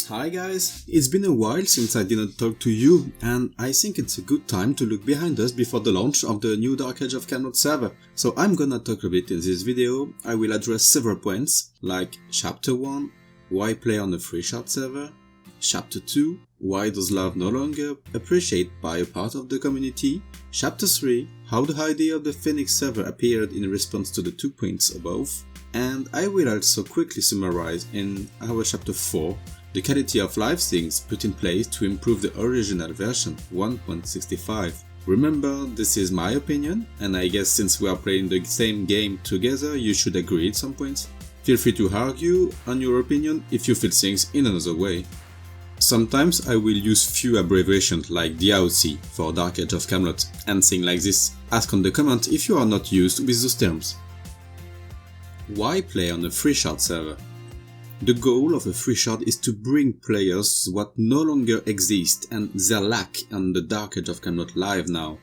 Hi guys, it's been a while since I didn't talk to you, and I think it's a good time to look behind us before the launch of the new Dark Age of Camelot server. So I'm gonna talk a bit in this video. I will address several points, like Chapter 1, why play on a Freeshard server, Chapter 2, why does love no longer appreciated by a part of the community, Chapter 3, how the idea of the Phoenix server appeared in response to the 2 points above, and I will also quickly summarize in our Chapter 4 the quality of life things put in place to improve the original version 1.65. Remember, this is my opinion, and I guess since we are playing the same game together, you should agree at some points. Feel free to argue on your opinion if you feel things in another way. Sometimes I will use few abbreviations like Daoc for Dark Age of Camelot and things like this. Ask on the comment if you are not used with those terms. Why play on a Freeshard server? The goal of a Freeshard is to bring players what no longer exist and their lack on the Dark Age of Camelot live now.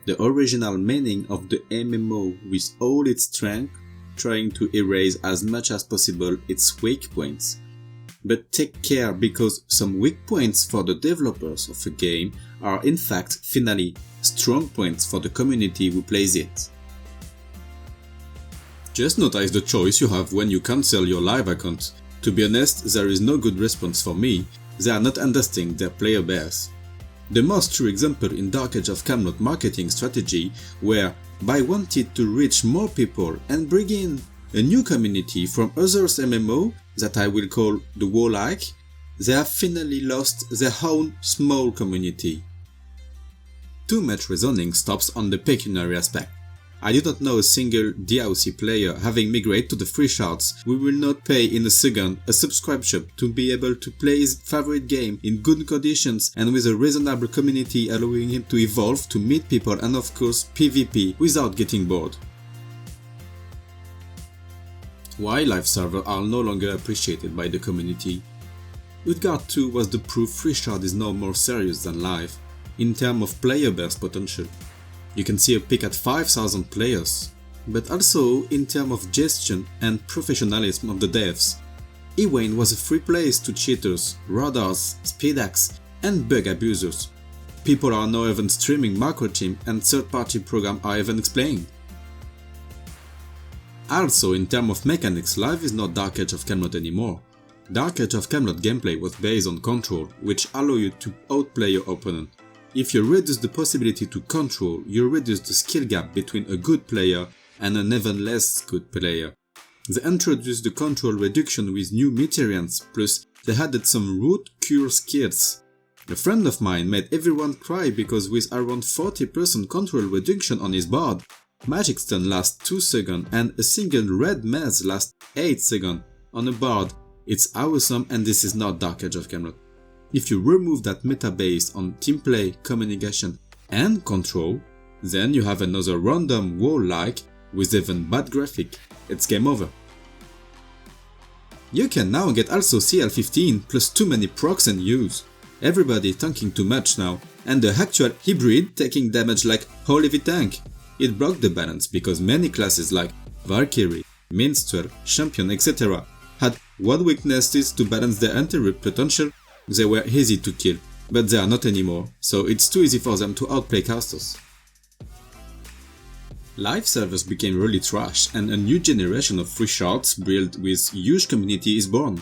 The original meaning of the MMO with all its strength, trying to erase as much as possible its weak points. But take care, because some weak points for the developers of a game are in fact finally strong points for the community who plays it. Just notice the choice you have when you cancel your live account. To be honest, there is no good response for me. They are not understanding their player base. The most true example in Dark Age of Camelot marketing strategy, where by wanted to reach more people and bring in a new community from others MMO that I will call the Warlike, they have finally lost their own small community. Too much reasoning stops on the pecuniary aspect. I do not know a single Daoc player having migrated to the Freeshards who will not pay in a second a subscription to be able to play his favorite game in good conditions and with a reasonable community allowing him to evolve, to meet people and of course PvP without getting bored. Why live servers are no longer appreciated by the community? Utgard 2 was the proof Freeshard is now more serious than live, in terms of player base potential. You can see a peak at 5,000 players, but also in terms of gestion and professionalism of the devs. Ewain was a free place to cheaters, radars, speedhacks and bug abusers. People are now even streaming macro team and third-party programs are even explained. Also in terms of mechanics, live is not Dark Age of Camelot anymore. Dark Age of Camelot gameplay was based on control, which allow you to outplay your opponent. If you reduce the possibility to control, you reduce the skill gap between a good player and an even less good player. They introduced the control reduction with new materials, plus they added some root cure skills. A friend of mine made everyone cry because with around 40% control reduction on his board, Magic Stun lasts 2 seconds and a single red maze lasts 8 seconds on a board. It's awesome, and this is not Dark Age of Camelot. If you remove that meta based on team play, communication and control, then you have another random wall-like with even bad graphic. It's game over. You can now get also CL15 plus too many procs and use. Everybody tanking too much now, and the actual hybrid taking damage like whole heavy tank. It broke the balance because many classes like Valkyrie, Minstrel, Champion etc. had one weaknesses to balance their anti-rip potential. They were easy to kill, but they are not anymore, so it's too easy for them to outplay casters. Live servers became really trash, and a new generation of Freeshards built with huge community is born.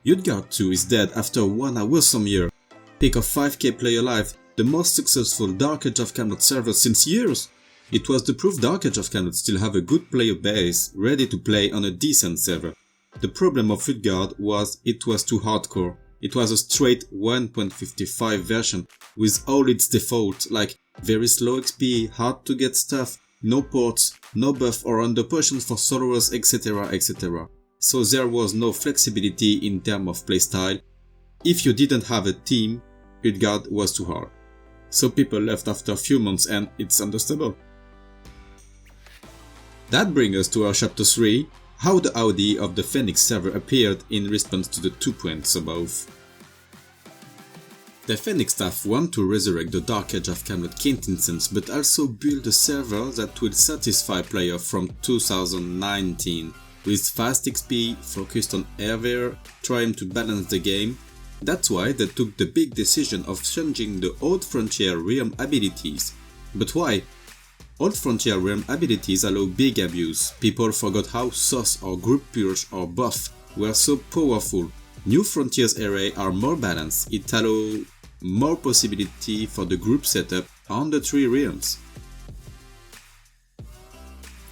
Utgard 2 is dead after 1 awesome year. Peak of 5k player live, the most successful Dark Age of Camelot server since years. It was the proof Dark Age of Camelot still have a good player base, ready to play on a decent server. The problem of Utgard was it was too hardcore. It was a straight 1.55 version with all its defaults like very slow XP, hard to get stuff, no ports, no buff or under potions for soloers etc etc. So there was no flexibility in terms of playstyle. If you didn't have a team, Utgard was too hard. So people left after a few months, and it's understandable. That brings us to our chapter 3. How the idea of the Phoenix server appeared in response to the 2 points above. The Phoenix staff want to resurrect the Dark Age of Camelot quintessence, but also build a server that will satisfy players from 2019, with fast XP, focused on airware, trying to balance the game, That's why they took the big decision of changing the Old Frontier Realm abilities. But why? Old Frontier Realm abilities allow big abuse. People forgot how Sauce or Group Purge or Buff were so powerful. New Frontiers array are more balanced. It allows more possibility for the group setup on the 3 realms.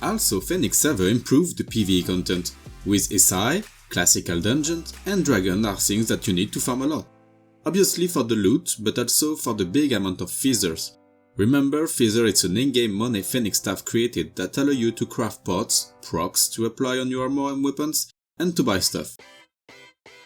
Also, Phoenix server improved the PvE content. With SI, classical dungeons and dragon are things that you need to farm a lot. Obviously for the loot, but also for the big amount of feathers. Remember, feather is an in-game money Phoenix staff created that allow you to craft pots, procs to apply on your armor and weapons, and to buy stuff.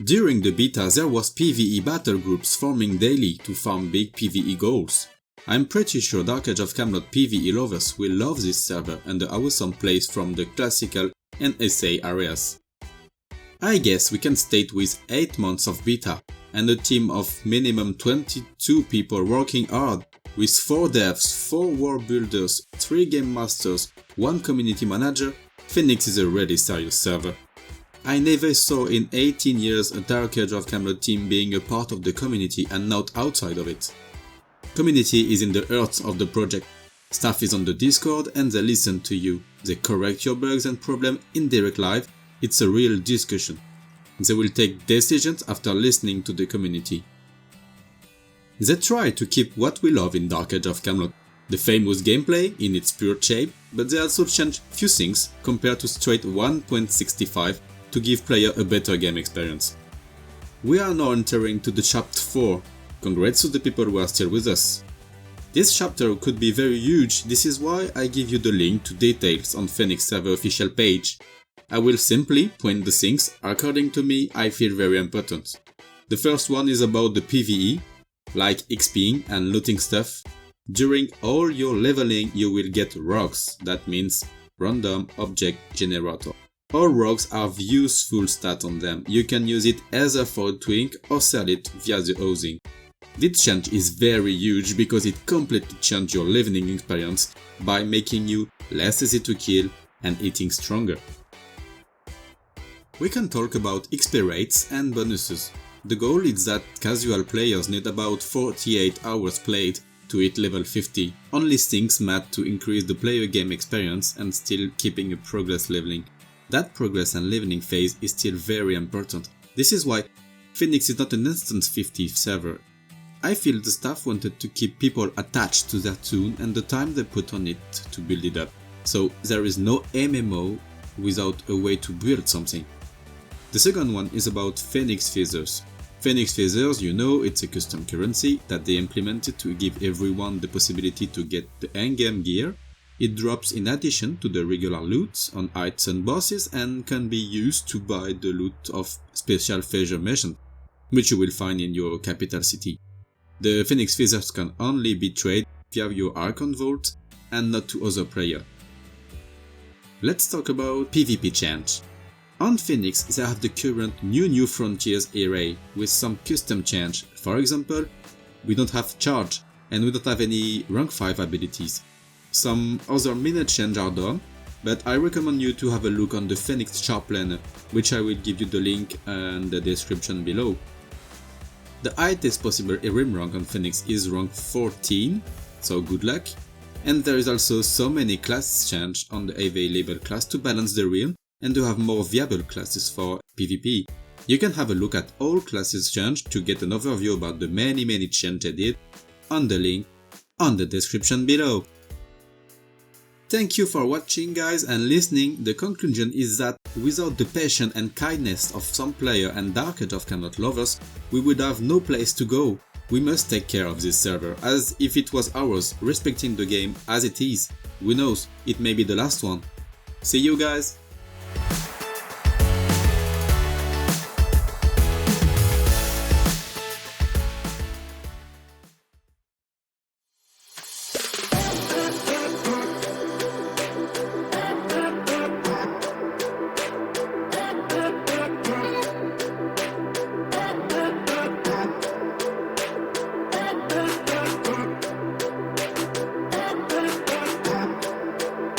During the beta there was PvE battle groups forming daily to farm big PvE goals. I'm pretty sure Dark Age of Camelot PvE lovers will love this server and the awesome plays from the classical and SA areas. I guess we can state with 8 months of beta and a team of minimum 22 people working hard, with 4 devs, 4 war builders, 3 game masters, 1 community manager, Phoenix is a really serious server. I never saw in 18 years a Dark Age of Camelot team being a part of the community and not outside of it. Community is in the heart of the project. Staff is on the Discord and they listen to you. They correct your bugs and problems in direct live. It's a real discussion. They will take decisions after listening to the community. They try to keep what we love in Dark Age of Camelot, the famous gameplay in its pure shape, but they also change few things compared to straight 1.65 to give player a better game experience. We are now entering to the chapter 4. Congrats to the people who are still with us. This chapter could be very huge, this is why I give you the link to details on Phoenix server official page. I will simply point the things according to me I feel very important. The first one is about the PvE, like XPing and looting stuff. During all your leveling you will get rocks, that means random object generator. All rocks have useful stats on them, you can use it either for a twink or sell it via the housing. This change is very huge because it completely changes your leveling experience by making you less easy to kill and hitting stronger. We can talk about XP rates and bonuses. The goal is that casual players need about 48 hours played to hit level 50. Only things matter to increase the player game experience and still keeping a progress leveling. That progress and leveling phase is still very important. This is why Phoenix is not an instant 50 server. I feel the staff wanted to keep people attached to their tune and the time they put on it to build it up. So there is no MMO without a way to build something. The second one is about Phoenix Feathers. Phoenix Feathers, you know, it's a custom currency that they implemented to give everyone the possibility to get the endgame gear. It drops in addition to the regular loot on heights and bosses and can be used to buy the loot of special feather missions, which you will find in your capital city. The Phoenix Feathers can only be traded via your Archon Vault and not to other players. Let's talk about PvP change. On Phoenix they have the current New Frontiers array with some custom change. For example, we don't have charge and we don't have any rank 5 abilities. Some other minor changes are done, but I recommend you to have a look on the Phoenix chart planner, which I will give you the link in the description below. The highest possible realm rank on Phoenix is rank 14, so good luck. And there is also so many class change on the available class to balance the realm and to have more viable classes for PvP. You can have a look at all classes change to get an overview about the many changes I did on the link on the description below. Thank you for watching guys and listening. The conclusion is that without the patience and kindness of some player and Dark Age of Camelot lovers, we would have no place to go. We must take care of this server as if it was ours, respecting the game as it is. Who knows, it may be the last one. See you guys!